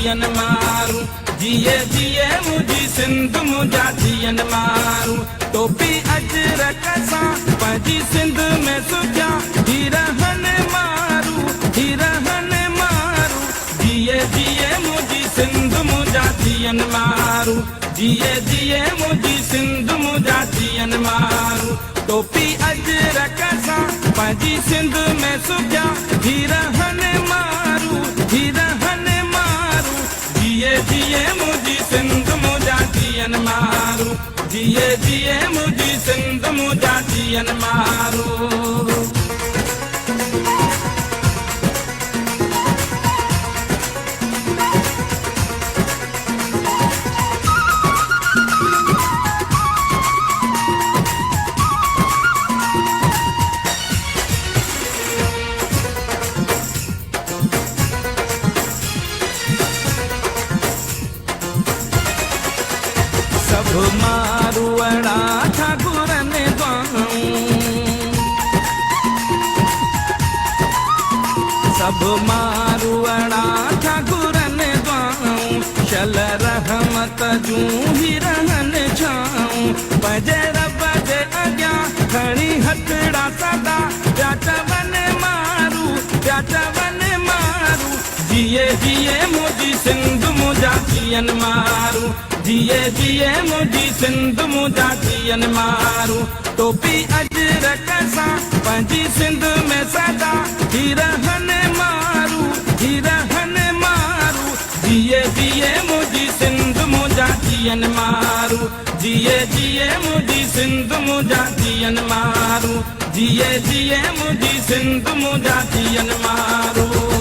जियन मारू, जिए जिए मुझी सिंध मुझा जियन मारू। टोपी अजरक सां पंहिंजी सिंध में सुजा हीरहन मारू, हीरहन मारू। जिए जिए मुझी सिंध मुझा जियन मारू, जिए जिए मुझी सिंध मुझा जियन मारू। टोपी अजरक सां पंहिंजी सिंध में सुजा हीरहन मारू, हीरहन मारू। जिए जिए मुझी सिंध मुझा जियन मारू, जिए जिए मुझी सिंध मुझा जियन मारू। सब मारुअड़ा ठाकुरन द्वाऊं, सब मारुअड़ा ठाकुरन द्वाऊं। शल रहमत जूं हीरहन छाऊं, पंहिंजे रब जे अॻियां खणी हथड़ा सदा पिया चवन मारू, पिया चवन मारू। जिए जिए मुझी सिंध मुझा जियन मारू, जिए जिए मुझी सिंध मुझा जियन मारू। टोपी अजरक सां पंहिंजी सिंध में सदा हीरहन मारू, हीरहन मारू। जिए जिए मुझी सिंध मुझा जियन मारू, जिए जिए मुझी सिंध मुझा जियन मारू। जिए जिए मुझी सिंध मुझा जियन मारू।